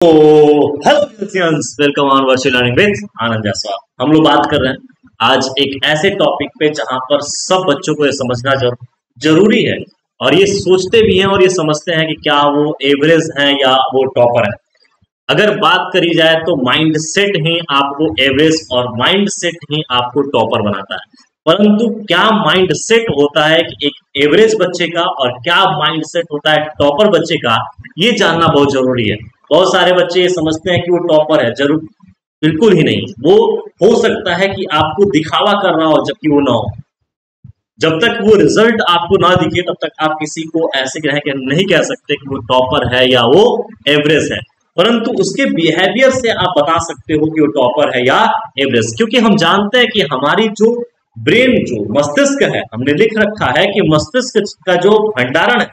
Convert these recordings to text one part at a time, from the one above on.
तो hello friends, welcome on virtual learning with Anand Jaiswal. हम लोग बात कर रहे हैं आज एक ऐसे टॉपिक पे जहां पर सब बच्चों को ये समझना जरूरी है और ये सोचते भी हैं और ये समझते हैं कि क्या वो एवरेज हैं या वो टॉपर है। अगर बात करी जाए तो माइंड सेट ही आपको एवरेज और माइंड सेट ही आपको टॉपर बनाता है। परंतु क्या माइंड सेट होता है कि एक एवरेज बच्चे का और क्या माइंड सेट होता है टॉपर बच्चे का, ये जानना बहुत जरूरी है। बहुत सारे बच्चे ये समझते हैं कि वो टॉपर है, जरूर बिल्कुल ही नहीं। वो हो सकता है कि आपको दिखावा कर रहा हो जबकि वो ना हो। जब तक वो रिजल्ट आपको ना दिखे तब तक आप किसी को ऐसे नहीं कह सकते कि वो टॉपर है या वो एवरेज है। परंतु उसके बिहेवियर से आप बता सकते हो कि वो टॉपर है या एवरेज, क्योंकि हम जानते हैं कि हमारी जो ब्रेन, जो मस्तिष्क है, हमने लिख रखा है कि मस्तिष्क का जो भंडारण है,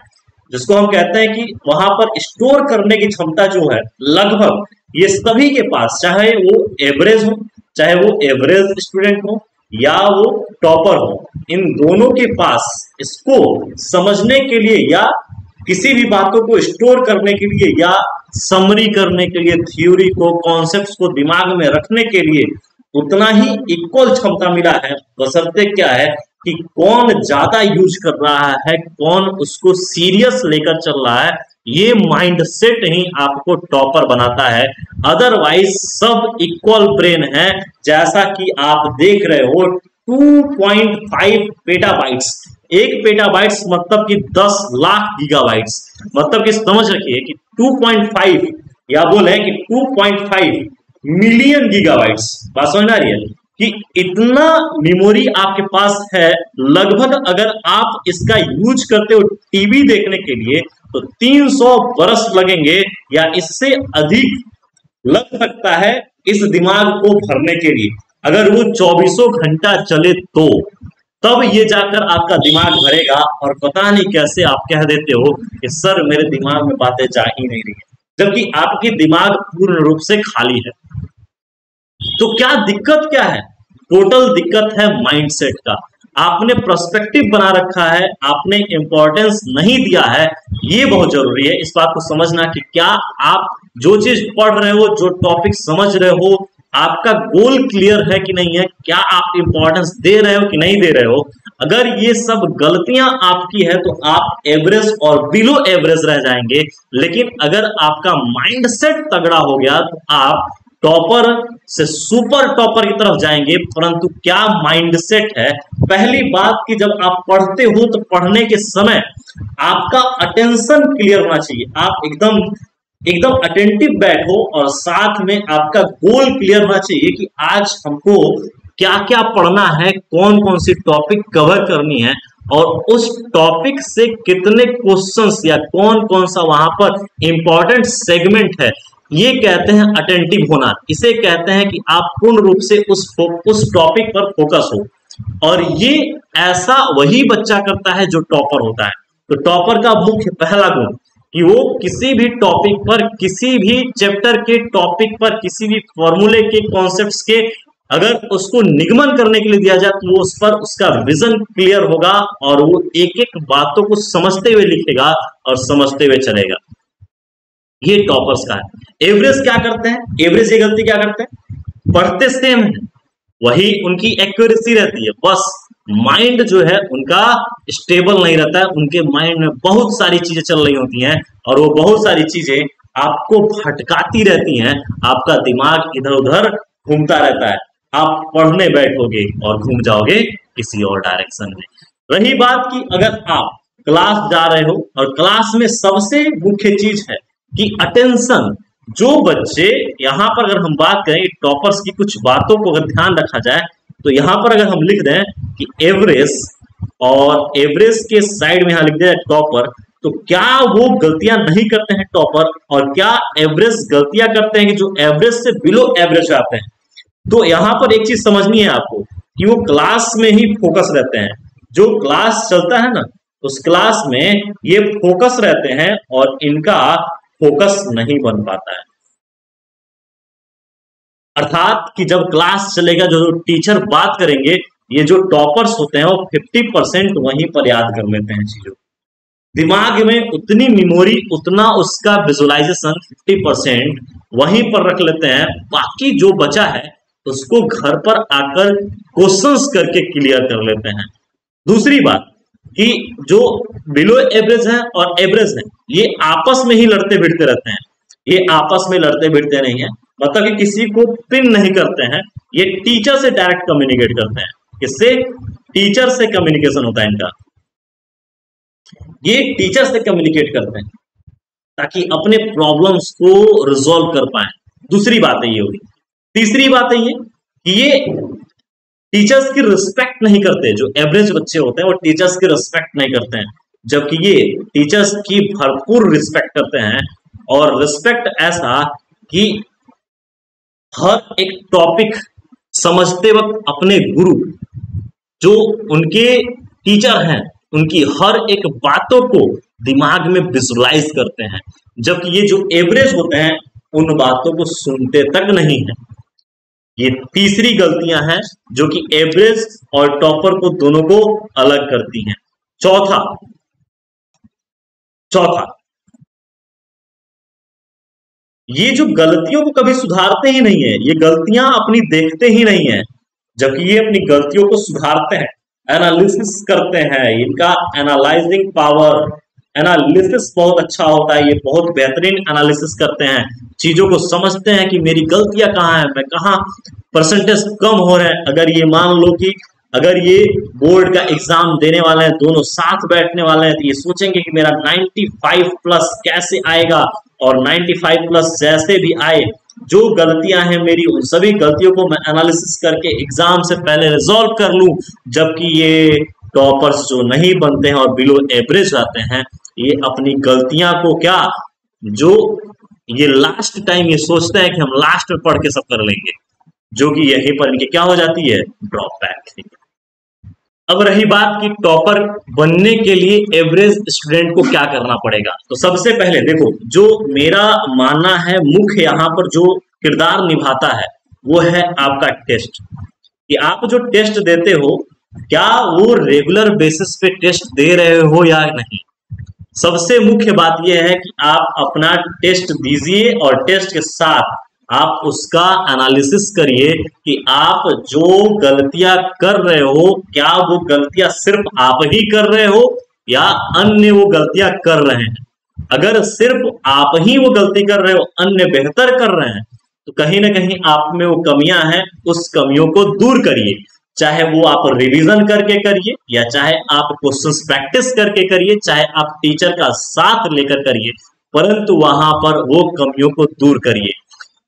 जिसको हम कहते हैं कि वहां पर स्टोर करने की क्षमता जो है, लगभग ये सभी के पास, चाहे वो एवरेज हो, चाहे वो एवरेज स्टूडेंट हो या वो टॉपर हो, इन दोनों के पास इसको समझने के लिए या किसी भी बातों को स्टोर करने के लिए या समरी करने के लिए, थ्योरी को, कॉन्सेप्ट्स को दिमाग में रखने के लिए उतना ही इक्वल क्षमता मिला है। बशर्ते क्या है कि कौन ज्यादा यूज कर रहा है, कौन उसको सीरियस लेकर चल रहा है, ये माइंड सेट ही आपको टॉपर बनाता है। अदरवाइज सब इक्वल ब्रेन है। जैसा कि आप देख रहे हो 2.5 पेटाबाइट्स, एक पेटाबाइट्स मतलब कि 10 लाख गीगाबाइट्स, मतलब कि समझ रखिए कि 2.5 या बोले कि 2.5 मिलियन गीगाबाइट्स। बात समझ आ रही है कि इतना मेमोरी आपके पास है। लगभग अगर आप इसका यूज करते हो टीवी देखने के लिए तो 300 बरस लगेंगे या इससे अधिक लग सकता है इस दिमाग को भरने के लिए। अगर वो 24 घंटा चले तो तब ये जाकर आपका दिमाग भरेगा, और पता नहीं कैसे आप कह देते हो कि सर मेरे दिमाग में बातें जा ही नहीं रही है, जबकि आपकी दिमाग पूर्ण रूप से खाली है। तो क्या दिक्कत क्या है? टोटल दिक्कत है माइंडसेट का। आपने पर्सपेक्टिव बना रखा है, आपने इंपॉर्टेंस नहीं दिया है। ये बहुत जरूरी है इस बात को समझना कि क्या आप जो चीज पढ़ रहे हो, जो टॉपिक समझ रहे हो, आपका गोल क्लियर है कि नहीं है, क्या आप इंपॉर्टेंस दे रहे हो कि नहीं दे रहे हो। अगर ये सब गलतियां आपकी है तो आप एवरेज और बिलो एवरेज रह जाएंगे। लेकिन अगर आपका माइंडसेट तगड़ा हो गया तो आप टॉपर से सुपर टॉपर की तरफ जाएंगे। परंतु क्या माइंडसेट है? पहली बात कि जब आप पढ़ते हो तो पढ़ने के समय आपका अटेंशन क्लियर होना चाहिए। आप एकदम एकदम अटेंटिव बैठो और साथ में आपका गोल क्लियर होना चाहिए कि आज हमको क्या क्या पढ़ना है, कौन कौन सी टॉपिक कवर करनी है और उस टॉपिक से कितने क्वेश्चंस या कौन कौन सा वहां पर इंपॉर्टेंट सेगमेंट है। ये कहते हैं अटेंटिव होना। इसे कहते हैं कि आप पूर्ण रूप से उस टॉपिक पर फोकस हो। और ये ऐसा वही बच्चा करता है जो टॉपर होता है। तो टॉपर का मुख्य पहला गुण कि वो किसी भी टॉपिक पर, किसी भी चैप्टर के टॉपिक पर, किसी भी फॉर्मूले के, कॉन्सेप्ट्स के अगर उसको निगमन करने के लिए दिया जाए तो वो उस पर उसका विजन क्लियर होगा और वो एक एक बातों को समझते हुए लिखेगा और समझते हुए चलेगा। ये टॉपर्स का है। एवरेज क्या करते हैं? एवरेज ये गलती क्या करते हैं? पढ़ते सेम है, वही उनकी एक्यूरेसी रहती है, बस माइंड जो है उनका स्टेबल नहीं रहता है। उनके माइंड में बहुत सारी चीजें चल रही होती हैं और वो बहुत सारी चीजें आपको भटकाती रहती हैं। आपका दिमाग इधर उधर घूमता रहता है। आप पढ़ने बैठोगे और घूम जाओगे किसी और डायरेक्शन में। रही बात कि अगर आप क्लास जा रहे हो और क्लास में सबसे मुख्य चीज है कि अटेंशन। जो बच्चे यहां पर, अगर हम बात करें टॉपर्स की कुछ बातों को अगर ध्यान रखा जाए तो यहां पर अगर हम लिख दें कि एवरेज और एवरेज के साइड में यहां लिख दें टॉपर, तो क्या वो गलतियां नहीं करते हैं टॉपर, और क्या एवरेज गलतियां करते हैं कि जो एवरेज से बिलो एवरेज आते हैं। तो यहां पर एक चीज समझनी है आपको कि वो क्लास में ही फोकस रहते हैं। जो क्लास चलता है ना, उस क्लास में ये फोकस रहते हैं और इनका फोकस नहीं बन पाता है। अर्थात कि जब क्लास चलेगा, जो टीचर बात करेंगे, ये जो टॉपर्स होते हैं वो 50% वहीं पर याद कर लेते हैं चीजों। दिमाग में उतनी मेमोरी, उतना उसका विजुअलाइजेशन 50% वहीं पर रख लेते हैं, बाकी जो बचा है उसको घर पर आकर क्वेश्चंस करके क्लियर कर लेते हैं। दूसरी बात कि जो बिलो एवरेज है और एवरेज है, ये आपस में ही लड़ते भिड़ते रहते हैं। ये आपस में लड़ते भिड़ते नहीं है, मतलब कि किसी को पिन नहीं करते हैं, ये टीचर से डायरेक्ट कम्युनिकेट करते हैं। किससे? टीचर से कम्युनिकेशन होता है इनका। ये टीचर से कम्युनिकेट करते हैं ताकि अपने प्रॉब्लम्स को रिजॉल्व कर पाए। दूसरी बात है ये होगी। तीसरी बात है ये कि ये टीचर्स की रिस्पेक्ट नहीं करते। जो एवरेज बच्चे होते हैं वो टीचर्स की रिस्पेक्ट नहीं करते हैं, जबकि ये टीचर्स की भरपूर रिस्पेक्ट करते हैं। और रिस्पेक्ट ऐसा कि हर एक टॉपिक समझते वक्त अपने गुरु जो उनके टीचर हैं उनकी हर एक बातों को दिमाग में विजुलाइज करते हैं, जबकि ये जो एवरेज होते हैं उन बातों को सुनते तक नहीं है। ये तीसरी गलतियां हैं जो कि एवरेज और टॉपर को दोनों को अलग करती हैं। चौथा ये जो गलतियों को कभी सुधारते ही नहीं है, ये गलतियां अपनी देखते ही नहीं है, जबकि ये अपनी गलतियों को सुधारते हैं, एनालिसिस करते हैं। इनका एनालाइजिंग पावर, एनालिसिस बहुत अच्छा होता है। ये बहुत बेहतरीन एनालिसिस करते हैं, चीजों को समझते हैं कि मेरी गलतियां कहाँ हैं, मैं कहाँ परसेंटेज कम हो रहे हैं। अगर ये मान लो कि अगर ये बोर्ड का एग्जाम देने वाले हैं, दोनों साथ बैठने वाले हैं, तो ये सोचेंगे कि मेरा 95 प्लस कैसे आएगा, और 95 प्लस जैसे भी आए, जो गलतियां हैं मेरी उन सभी गलतियों को मैं एनालिसिस करके एग्जाम से पहले रिजॉल्व कर लूं। जबकि ये टॉपर्स जो नहीं बनते हैं और बिलो एवरेज आते हैं, ये अपनी गलतियां को क्या, जो ये लास्ट टाइम ये सोचते हैं कि हम लास्ट में पढ़ के सब कर लेंगे, जो कि यहीं पर इनकी क्या हो जाती है, ड्रॉप बैक। अब रही बात कि टॉपर बनने के लिए एवरेज स्टूडेंट को क्या करना पड़ेगा, तो सबसे पहले देखो, जो मेरा मानना है मुख्य यहाँ पर जो किरदार निभाता है वो है आपका टेस्ट। कि आप जो टेस्ट देते हो, क्या वो रेगुलर बेसिस पे टेस्ट दे रहे हो या नहीं। सबसे मुख्य बात यह है कि आप अपना टेस्ट दीजिए और टेस्ट के साथ आप उसका एनालिसिस करिए कि आप जो गलतियां कर रहे हो, क्या वो गलतियां सिर्फ आप ही कर रहे हो या अन्य वो गलतियां कर रहे हैं। अगर सिर्फ आप ही वो गलती कर रहे हो, अन्य बेहतर कर रहे हैं, तो कहीं ना कहीं आप में वो कमियां हैं, उस कमियों को दूर करिए। चाहे वो आप रिवीजन करके करिए, या चाहे आप क्वेश्चंस प्रैक्टिस करके करिए, चाहे आप टीचर का साथ लेकर करिए, परंतु वहां पर वो कमियों को दूर करिए,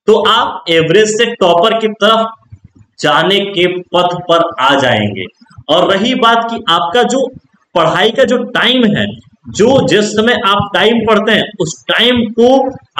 तो आप एवरेज से टॉपर की तरफ जाने के पथ पर आ जाएंगे। और रही बात कि आपका जो पढ़ाई का जो टाइम है, जो जिस समय आप टाइम पढ़ते हैं, उस टाइम को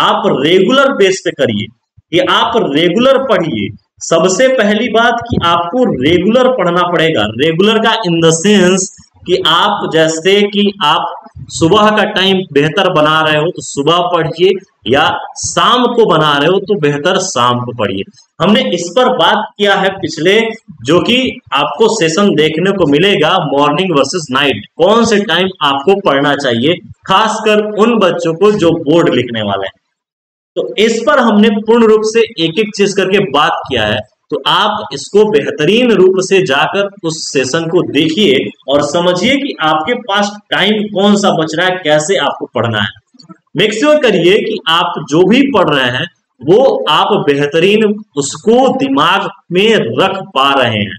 आप रेगुलर बेस पे करिए, कि आप रेगुलर पढ़िए। सबसे पहली बात कि आपको रेगुलर पढ़ना पड़ेगा। रेगुलर का इन द सेंस कि आप जैसे कि आप सुबह का टाइम बेहतर बना रहे हो तो सुबह पढ़िए, या शाम को बना रहे हो तो बेहतर शाम को पढ़िए। हमने इस पर बात किया है पिछले, जो कि आपको सेशन देखने को मिलेगा, मॉर्निंग वर्सेस नाइट, कौन से टाइम आपको पढ़ना चाहिए, खासकर उन बच्चों को जो बोर्ड लिखने वाले हैं। तो इस पर हमने पूर्ण रूप से एक एक चीज करके बात किया है, तो आप इसको बेहतरीन रूप से जाकर उस सेशन को देखिए और समझिए कि आपके पास टाइम कौन सा बच रहा है, कैसे आपको पढ़ना है। मेक श्योर करिए कि आप जो भी पढ़ रहे हैं वो आप बेहतरीन उसको दिमाग में रख पा रहे हैं।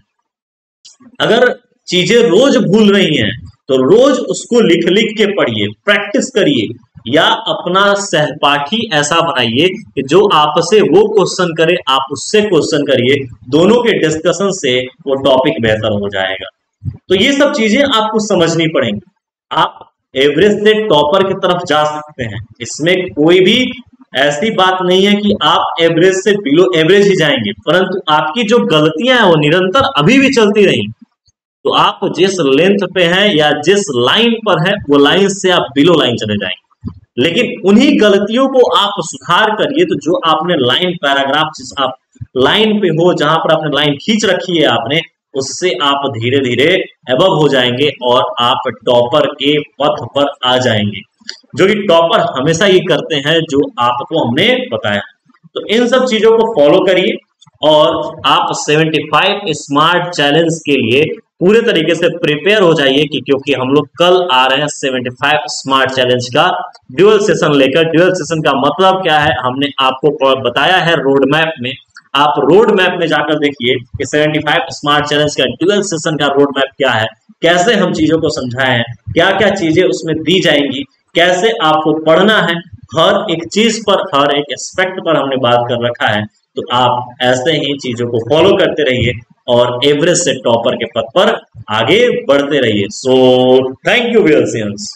अगर चीजें रोज भूल रही हैं तो रोज उसको लिख लिख के पढ़िए, प्रैक्टिस करिए, या अपना सहपाठी ऐसा बनाइए कि जो आपसे वो क्वेश्चन करे, आप उससे क्वेश्चन करिए, दोनों के डिस्कशन से वो टॉपिक बेहतर हो जाएगा। तो ये सब चीजें आपको समझनी पड़ेंगी। आप एवरेज से टॉपर की तरफ जा सकते हैं, इसमें कोई भी ऐसी बात नहीं है कि आप एवरेज से बिलो एवरेज ही जाएंगे, परंतु आपकी जो गलतियां हैं वो निरंतर अभी भी चलती रही, तो आप जिस लेंथ पे हैं या जिस लाइन पर है, वो लाइन से आप बिलो लाइन चले जाएंगे। लेकिन उन्हीं गलतियों को आप सुधार करिए, तो जो आपने लाइन पैराग्राफ, जिस आप लाइन पे हो, जहां पर आपने लाइन खींच रखी है आपने, उससे आप धीरे धीरे एबव हो जाएंगे और आप टॉपर के पथ पर आ जाएंगे, जो कि टॉपर हमेशा ये करते हैं जो आपको हमने बताया। तो इन सब चीजों को फॉलो करिए और आप 75 स्मार्ट चैलेंज के लिए पूरे तरीके से प्रिपेयर हो जाइए कि क्योंकि हम लोग कल आ रहे हैं 75 स्मार्ट चैलेंज का ड्यूअल सेशन लेकर। ड्यूअल सेशन का मतलब क्या है हमने आपको बताया है रोड मैप में। आप रोड मैप में जाकर देखिए कि 75 स्मार्ट चैलेंज का ड्यूअल सेशन का रोड मैप क्या है, कैसे हम चीजों को समझाए हैं, क्या क्या चीजें उसमें दी जाएंगी, कैसे आपको पढ़ना है, हर एक चीज पर, हर एक एस्पेक्ट पर हमने बात कर रखा है। तो आप ऐसे ही चीजों को फॉलो करते रहिए और एवरेज से टॉपर के पद पर आगे बढ़ते रहिए। So thank you viewers.